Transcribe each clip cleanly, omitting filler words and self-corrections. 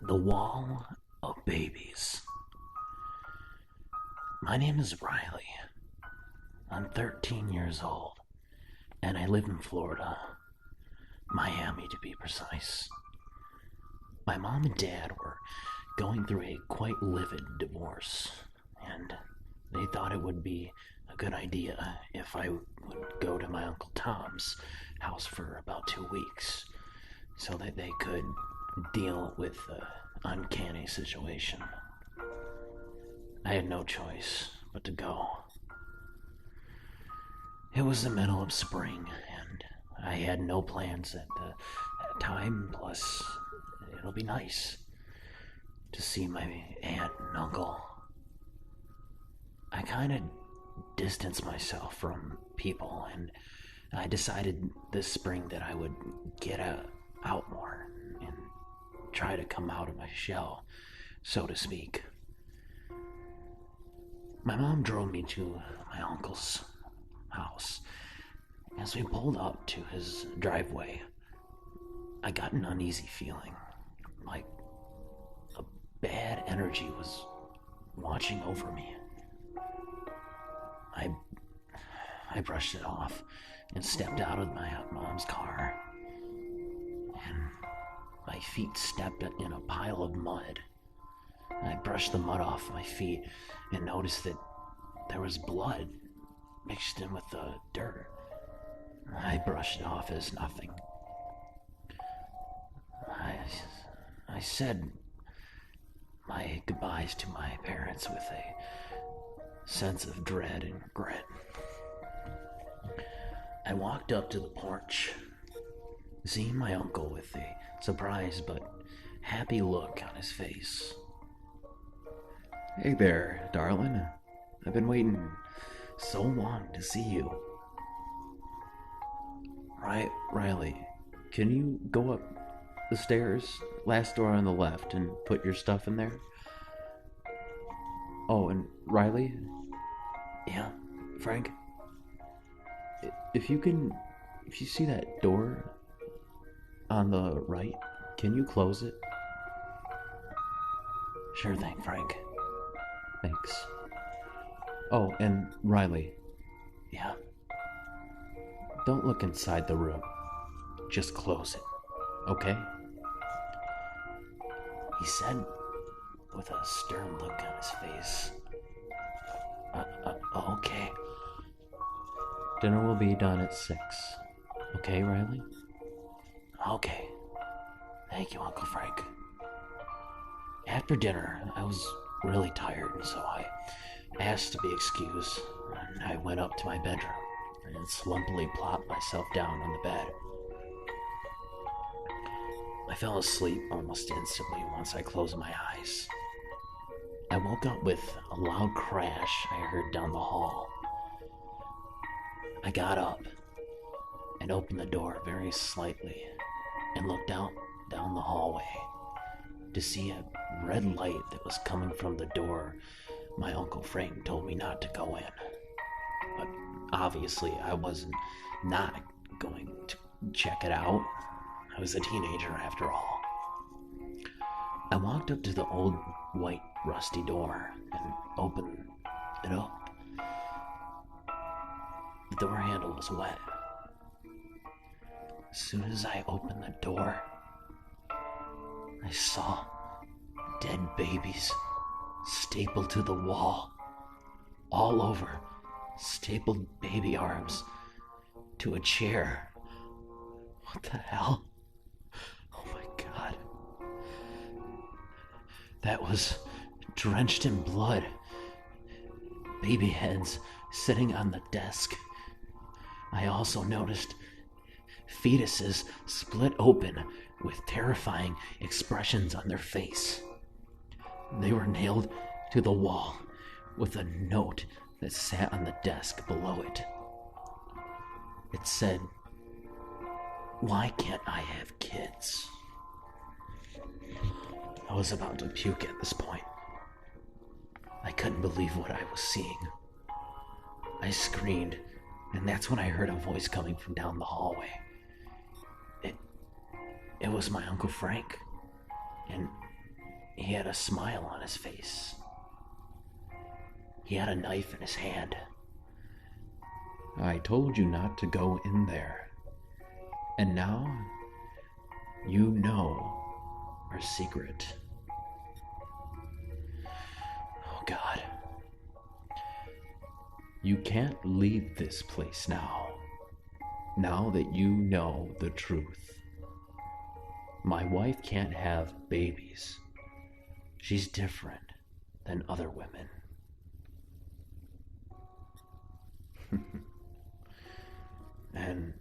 The Wall of Babies. My name is Riley. I'm 13 years old, and I live in Florida. Miami, to be precise. My mom and dad were going through a quite livid divorce, and they thought it would be a good idea if I would go to my Uncle Tom's house for about 2 weeks so that they could deal with the uncanny situation. I had no choice but to go. It was the middle of spring, and I had no plans at the time, plus it'll be nice to see my aunt and uncle. I kind of distanced myself from people, and I decided this spring that I would get out more and try to come out of my shell, so to speak. My mom drove me to my uncle's house. As we pulled up to his driveway, I got an uneasy feeling, like a bad energy was watching over me. I brushed it off and stepped out of my mom's car, and my feet stepped in a pile of mud. I brushed the mud off my feet and noticed that there was blood mixed in with the dirt. I brushed it off as nothing. I said my goodbyes to my parents with a sense of dread and regret. I walked up to the porch, seeing my uncle with a surprised but happy look on his face. Hey there, darling. I've been waiting so long to see you. Riley, can you go up the stairs, last door on the left, and put your stuff in there? Oh, and Riley? Yeah, Frank? If you see that door on the right, can you close it? Sure thing, Frank. Thanks. Oh, and Riley. Yeah? Don't look inside the room. Just close it, okay? He said with a stern look on his face. Okay. Dinner will be done at 6. Okay, Riley? Okay. Thank you, Uncle Frank. After dinner, I was really tired, so I asked to be excused, and I went up to my bedroom and slumpily plopped myself down on the bed. I fell asleep almost instantly once I closed my eyes. I woke up with a loud crash I heard down the hall. I got up and opened the door very slightly and looked out down the hallway to see a red light that was coming from the door my Uncle Frank told me not to go in. But obviously I wasn't not going to check it out. I was a teenager after all. I walked up to the old white rusty door and opened it up. The door handle was wet. As soon as I opened the door, I saw dead babies stapled to the wall, all over, stapled baby arms to a chair. What the hell? Oh my God. That was drenched in blood. Baby heads sitting on the desk. I also noticed fetuses split open with terrifying expressions on their face. They were nailed to the wall with a note that sat on the desk below it. It said, "Why can't I have kids?" I was about to puke at this point. I couldn't believe what I was seeing. I screamed, and that's when I heard a voice coming from down the hallway. It was my Uncle Frank, and he had a smile on his face. He had a knife in his hand. I told you not to go in there. And now, you know our secret. Oh, God. You can't leave this place now. Now that you know the truth. My wife can't have babies. She's different than other women. And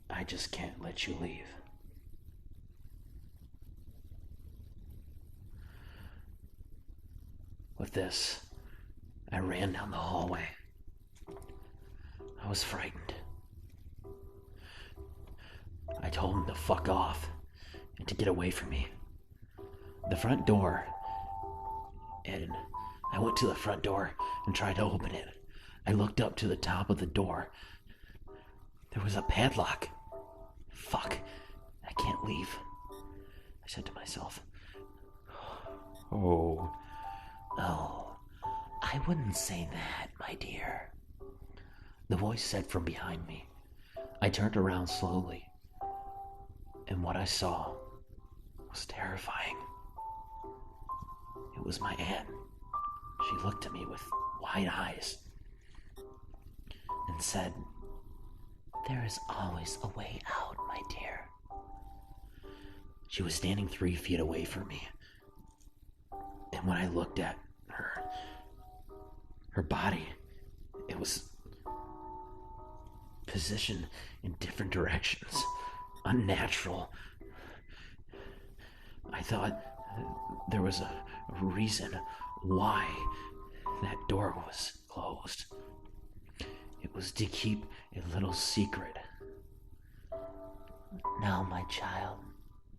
I just can't let you leave. With this, I ran down the hallway. I was frightened. I told him to fuck off and to get away from me. The front door, and I went to the front door and tried to open it. I looked up to the top of the door. There was a padlock. Fuck, I can't leave, I said to myself. Oh, I wouldn't say that, my dear, the voice said from behind me. I turned around slowly, and what I saw was terrifying. It was my aunt. She looked at me with wide eyes and said, "There is always a way out, my dear." She was standing 3 feet away from me, and when I looked at her body, it was positioned in different directions, unnatural. I thought there was a reason why that door was closed. It was to keep a little secret. Now, my child,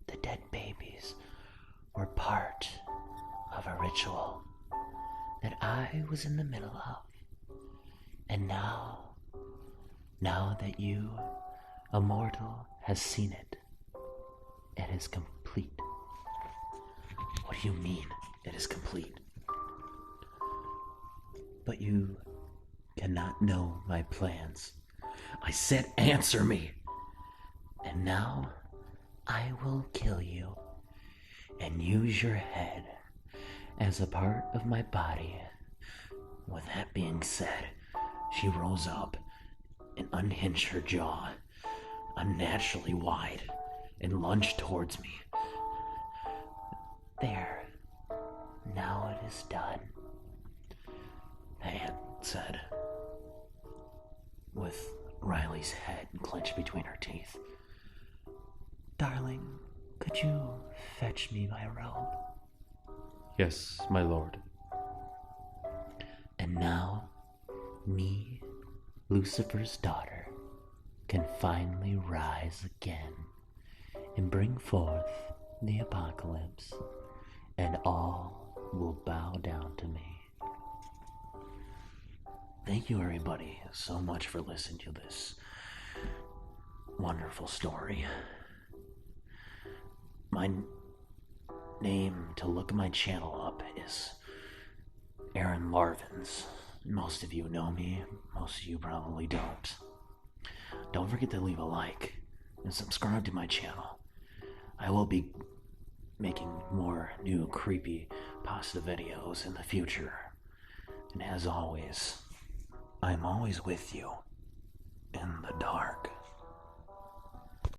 the dead babies were part of a ritual that I was in the middle of. And now that you, a mortal, has seen it, it is complete. What do you mean, it is complete? But you cannot know my plans. I said answer me. And now I will kill you and use your head as a part of my body. With that being said, she rose up and unhinged her jaw unnaturally wide and lunged towards me. There, now it is done, the aunt said, with Riley's head clenched between her teeth. Darling, could you fetch me my robe? yes, my lord. And now, me, Lucifer's daughter, can finally rise again and bring forth the apocalypse, and all will bow down to me. Thank you, everybody, so much for listening to this wonderful story. My name to look my channel up is Aaron Larvins. Most of you know me, most of you probably don't. Don't forget to leave a like and subscribe to my channel. I will be making more new creepy pasta videos in the future. And as always, I'm always with you in the dark.